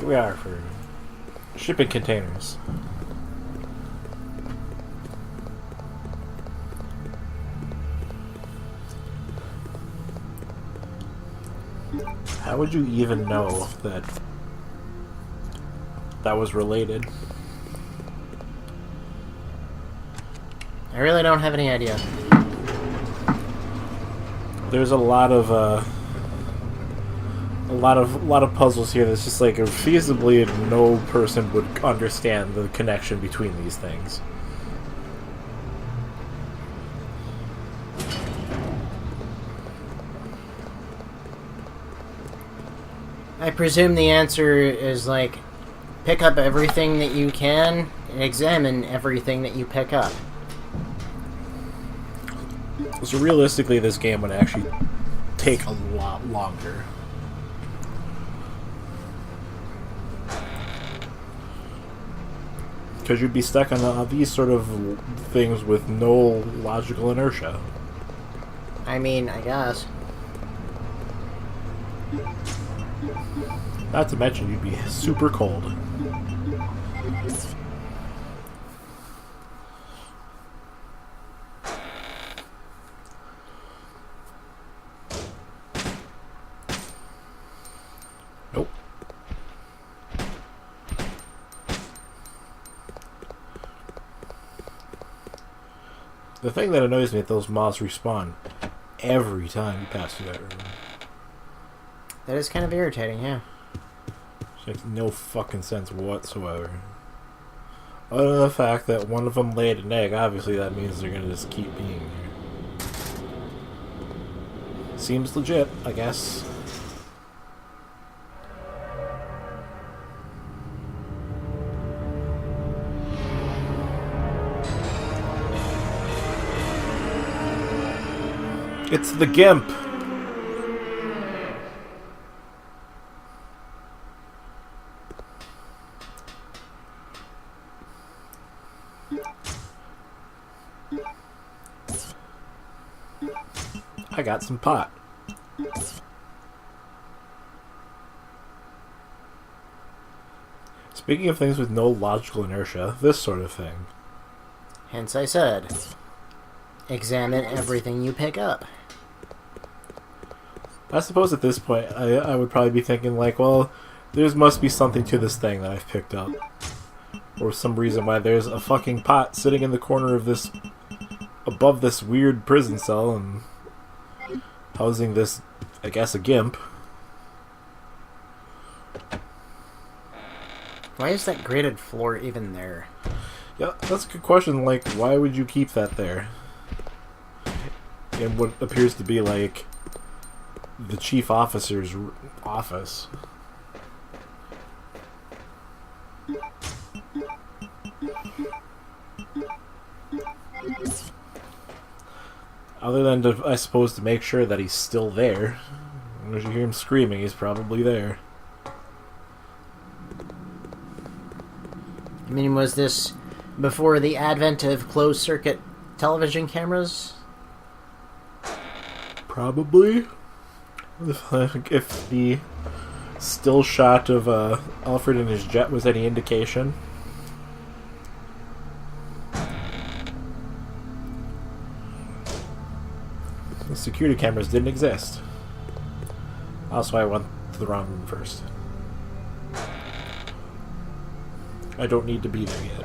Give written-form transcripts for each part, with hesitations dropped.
Here we are for shipping containers. How would you even know that that was related? I really don't have any idea. There's a lot of puzzles here that's just like feasibly no person would understand the connection between these things. I presume the answer is like, pick up everything that you can and examine everything that you pick up. So realistically, this game would actually take a lot longer. Because you'd be stuck on these sort of things with no logical inertia. I mean, I guess. Not to mention, you'd be super cold. Nope. The thing that annoys me is those moths respawn every time you pass through that room. That is kind of irritating, yeah. It makes no fucking sense whatsoever. Other than the fact that one of them laid an egg, obviously that means they're gonna just keep being here. Seems legit, I guess. It's the Gimp! I got some pot. Speaking of things with no logical inertia, this sort of thing. Hence I said, examine everything you pick up. I suppose at this point, I would probably be thinking like, well, there must be something to this thing that I've picked up. Or some reason why there's a fucking pot sitting in the corner of this, above this weird prison cell and housing this, I guess, a gimp. Why is that grated floor even there? Yeah, that's a good question. Like, why would you keep that there? In what appears to be like the chief officer's office. Other than, to, I suppose, to make sure that he's still there. As you hear him screaming, he's probably there. I mean, was this before the advent of closed-circuit television cameras? Probably. If the still shot of Alfred in his jet was any indication. The security cameras didn't exist. Also, I went to the wrong room first. I don't need to be there yet.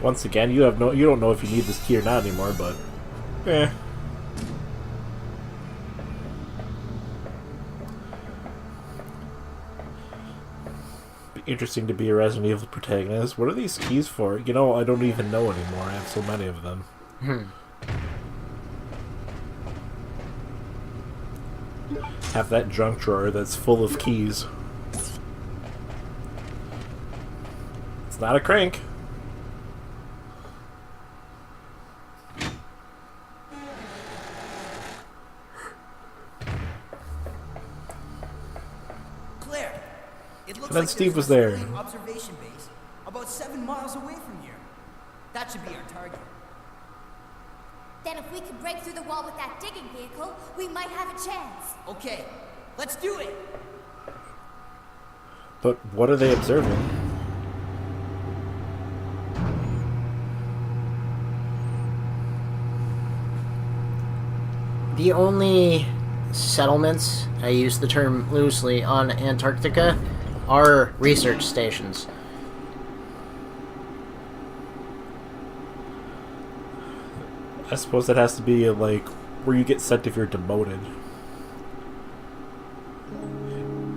Once again, you don't know if you need this key or not anymore, but Be interesting to be a Resident Evil protagonist. What are these keys for? You know, I don't even know anymore. I have so many of them. Have that junk drawer that's full of keys. It's not a crank. It looks And then like Steve was there's a there. civilian observation base about 7 miles away from here. That should be our target. Then if we can break through the wall with that digging vehicle, we might have a chance. Okay, let's do it. But what are they observing? The only settlements, I use the term loosely, on Antarctica are research stations. I suppose that has to be like where you get sent if you're demoted.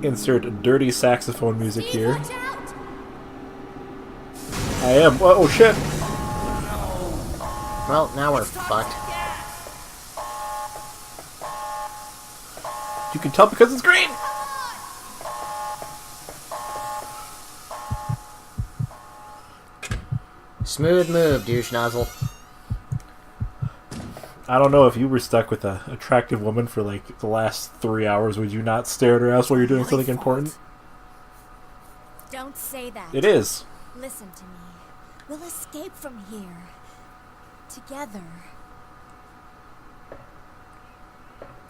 Insert dirty saxophone music Steve, here. watch out! I am. Oh shit! Well, now we're fucked. You can tell because it's green. Smooth move, douche nozzle. I don't know if you were stuck with an attractive woman for like the last 3 hours. Would you not stare at her ass while you're doing something important? Don't say that. It is. Listen to me. We'll escape from here. Together.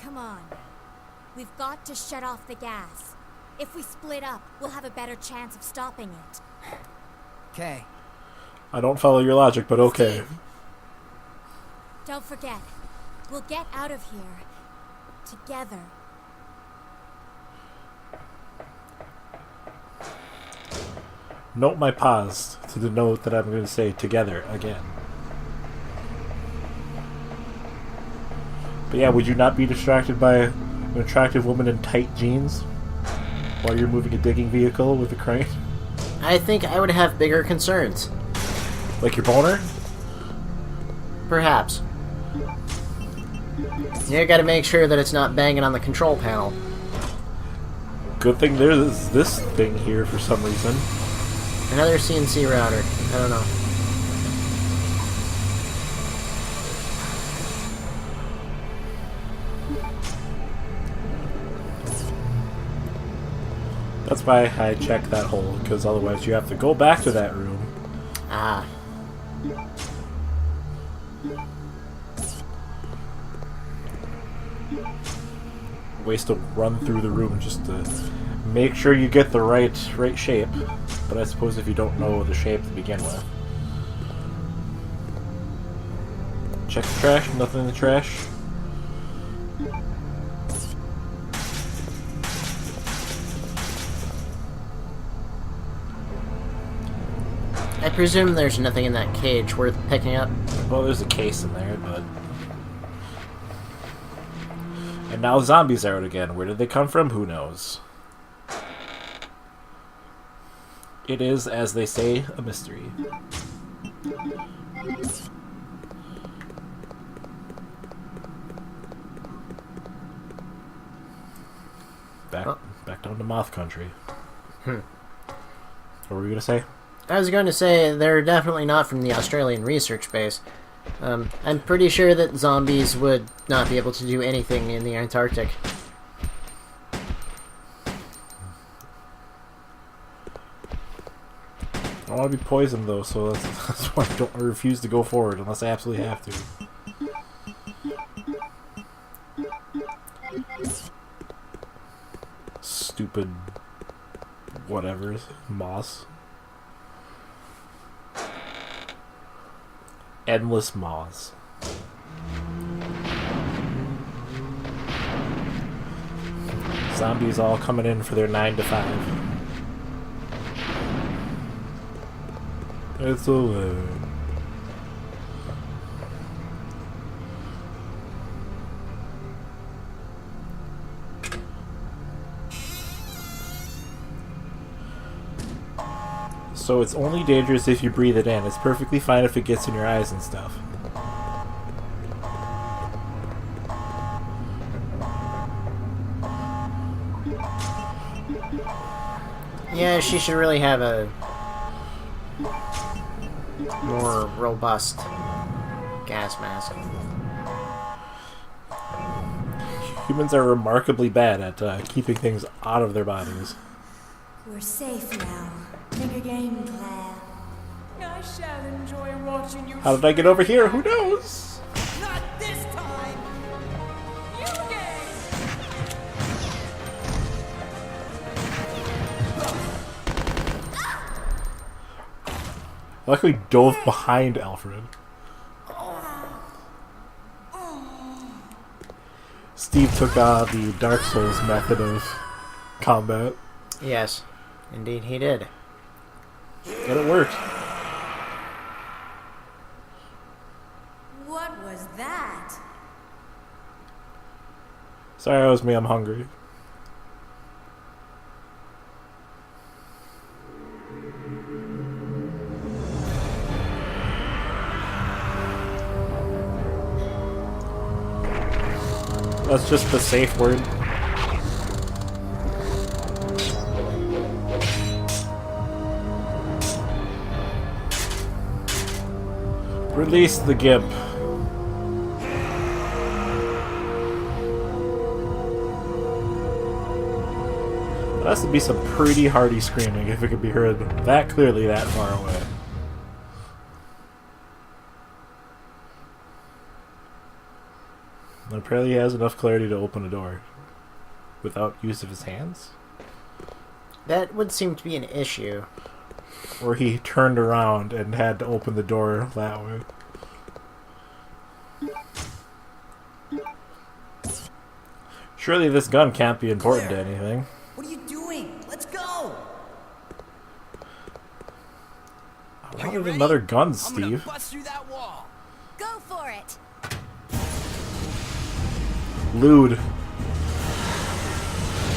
Come on. We've got to shut off the gas. If we split up, we'll have a better chance of stopping it. Okay. I don't follow your logic, but okay. Don't forget, we'll get out of here. Together. Note my pause to denote that I'm going to say together again. But yeah, would you not be distracted by an attractive woman in tight jeans while you're moving a digging vehicle with a crane? I think I would have bigger concerns. Like your boner? Perhaps. You gotta make sure that it's not banging on the control panel. Good thing there's this thing here for some reason. Another CNC router. I don't know. That's why I checked that hole, because otherwise you have to go back to that room. Ah. Ways to run through the room just to make sure you get the right shape. But I suppose if you don't know the shape to begin with. Check the trash, nothing in the trash. I presume there's nothing in that cage worth picking up. Well, there's a case in there, but... And now zombies are out again. Where did they come from? Who knows? It is, as they say, a mystery. Back down to Moth Country. What were you gonna say? I was going to say they're definitely not from the Australian research base. I'm pretty sure that zombies would not be able to do anything in the Antarctic. I don't want to be poisoned though, so that's why I refuse to go forward unless I absolutely have to. Stupid whatever. Moss. Endless moths. Zombies all coming in for their 9 to 5. It's over. So it's only dangerous if you breathe it in. It's perfectly fine if it gets in your eyes and stuff. Yeah, she should really have a more robust gas mask. Humans are remarkably bad at keeping things out of their bodies. We're safe now. Think again, Claire. I shall enjoy watching you. How did I get over here? Who knows? Not this time! You game! I luckily dove behind Alfred. Steve took the Dark Souls method of combat. Yes, indeed he did. And it worked. What was that? Sorry, it was me. I'm hungry. That's just the safe word. Release the gimp. That has to be some pretty hearty screaming if it could be heard that clearly that far away. And apparently he has enough clarity to open a door without use of his hands. That would seem to be an issue. Or he turned around and had to open the door that way. Surely this gun can't be important to anything. What are you doing? Let's go! I wanted another gun, I'm Steve. gonna bust through that wall. Go for it. Lewd.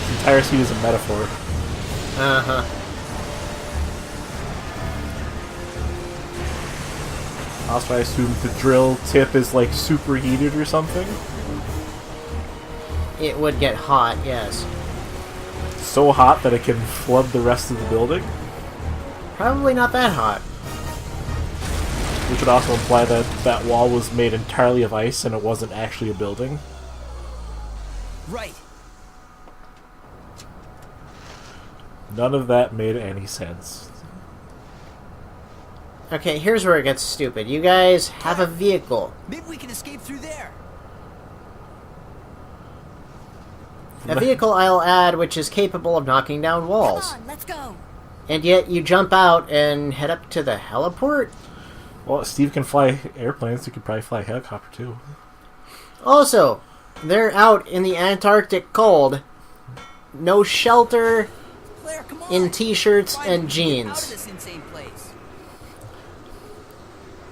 This entire scene is a metaphor. Uh-huh. Also, I assume the drill tip is like superheated or something. It would get hot, yes. So hot that it can flood the rest of the building. Probably not that hot. Which would also imply that that wall was made entirely of ice and it wasn't actually a building. Right. None of that made any sense. Okay, here's where it gets stupid. You guys have a vehicle. Maybe we can escape through there. A vehicle, I'll add, which is capable of knocking down walls. Come on, let's go. And yet you jump out and head up to the heliport? Well, Steve can fly airplanes. He could probably fly a helicopter too. Also, they're out in the Antarctic cold. No shelter, Claire, come on. in t-shirts Finally, and we get jeans. Out of this insane place.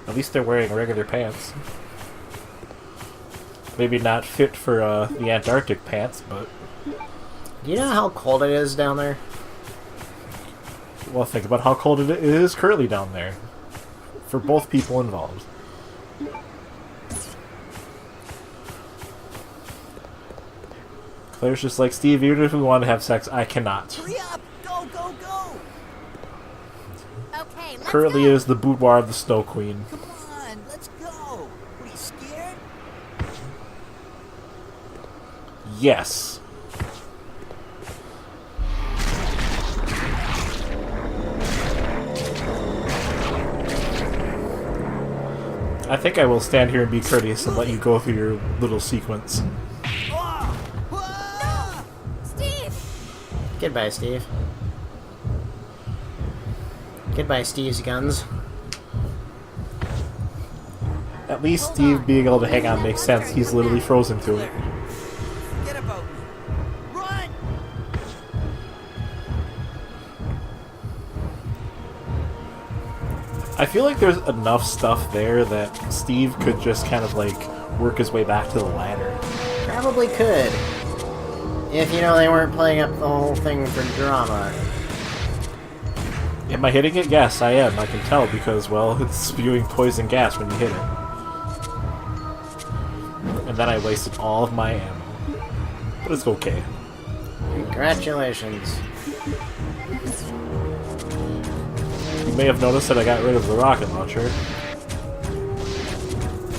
At least they're wearing regular pants. Maybe not fit for the Antarctic pants, but... Do you know how cold it is down there? Well, think about how cold it is currently down there. For both people involved. Claire's just like, Steve, even if we want to have sex, I cannot. Hurry up! Go, go, go! Okay, let's Currently go. it is the boudoir of the Snow Queen. Come on, let's go! What, are you scared? Yes. I think I will stand here and be courteous and let you go through your little sequence. Ah! Ah! Steve! Goodbye, Steve. Goodbye, Steve's guns. At least Steve being able to hang on makes sense. He's literally frozen to it. Forget about me. Run! I feel like there's enough stuff there that Steve could just kind of like work his way back to the ladder. Probably could. If, you know, they weren't playing up the whole thing for drama. Am I hitting it? Yes, I am. I can tell because, well, it's spewing poison gas when you hit it. And then I wasted all of my ammo. But it's okay. Congratulations. You may have noticed that I got rid of the rocket launcher.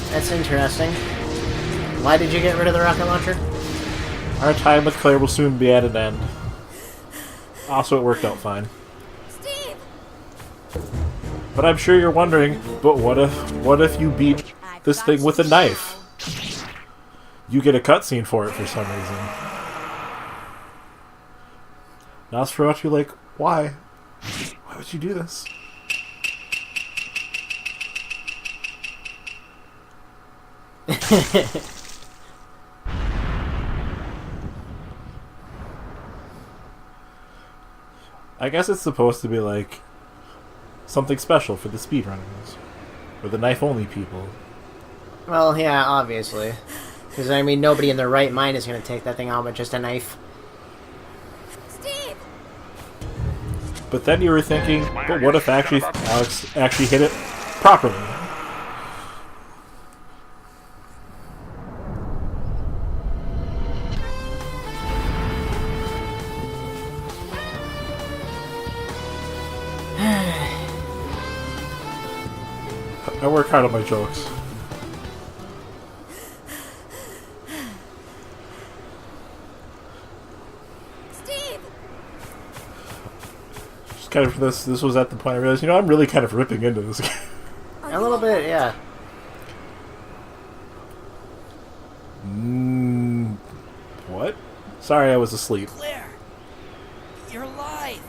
That's interesting. Why did you get rid of the rocket launcher? Our time with Claire will soon be at an end. Also, it worked out fine. Steve! But I'm sure you're wondering, but what if you beat this thing with a knife? You get a cutscene for it for some reason. Nosferatu, like, why? Why would you do this? I guess it's supposed to be like something special for the speedrunners. Or the knife-only people. Well, yeah, obviously. Because, I mean, nobody in their right mind is going to take that thing on with just a knife. Steve! But then you were thinking, but what if Alex actually hit it properly? I work hard on my jokes. Steve! Just kind of this was at the point I realized, you know, I'm really kind of ripping into this game. A little bit, yeah. What? Sorry, I was asleep. Claire, you're alive.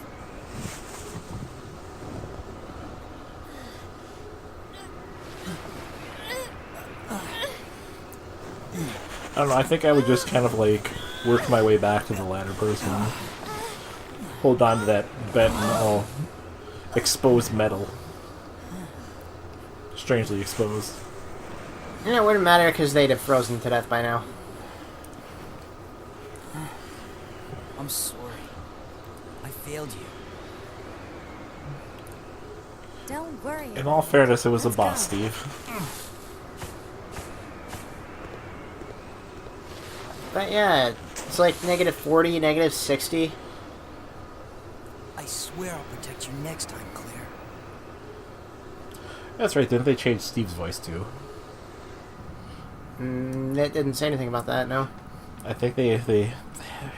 I don't know, I think I would just kind of like work my way back to the ladder person. Hold on to that bent and all exposed metal. Strangely exposed. Yeah, it wouldn't matter because they'd have frozen to death by now. I'm sorry. I failed you. Don't worry. In all fairness, it was a boss, Steve. But yeah, it's like -40, -60. I swear I'll protect you next time, Claire. That's right, didn't they change Steve's voice too? It didn't say anything about that, no. I think they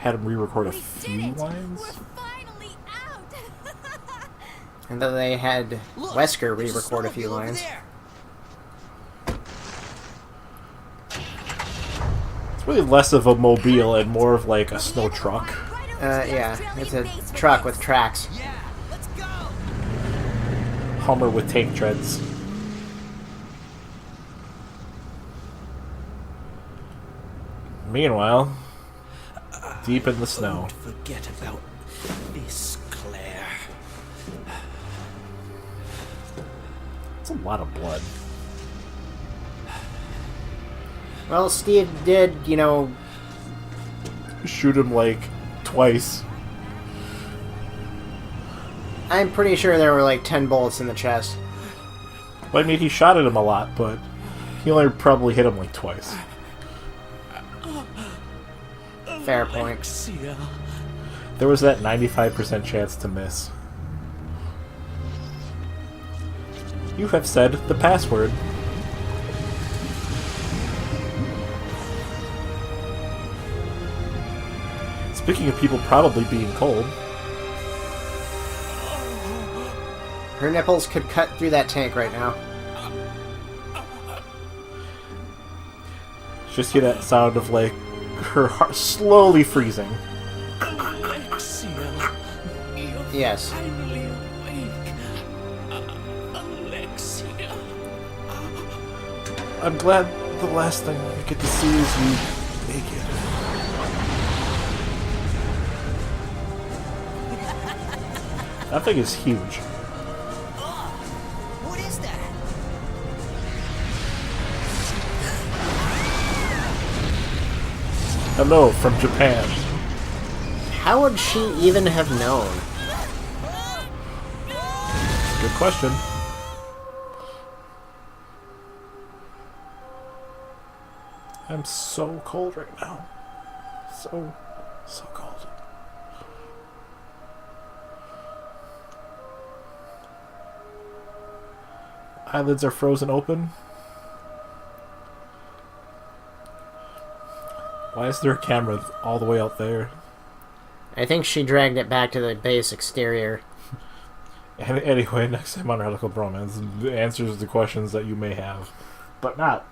had him re-record a We few did it! lines. We're finally out! And then they had Look, Wesker there's re-record a snowmobile few over lines. there. It's really less of a mobile and more of like a snow truck. Yeah, it's a truck with tracks. Yeah, let's go. Hummer with tank treads. Meanwhile, deep in the snow. Don't forget about this, Claire. It's a lot of blood. Well, Steve did, you know... Shoot him like twice. I'm pretty sure there were like 10 bullets in the chest. Well, I mean, he shot at him a lot, but he only probably hit him like twice. Fair point. Alexia. There was that 95% chance to miss. You have said the password. Speaking of people probably being cold, Her nipples could cut through that tank right now. just hear that sound of like her heart slowly freezing. Alexia. You're Yes. finally awake. Alexia. I'm glad the last thing I get to see is you naked. That thing is huge. What is that? Hello from Japan. How would she even have known? Good question. I'm so cold right now. So cold. Eyelids are frozen open. Why is there a camera all the way out there? I think she dragged it back to the base exterior. And anyway, next time on Radical Bromance, the answers to questions that you may have, but not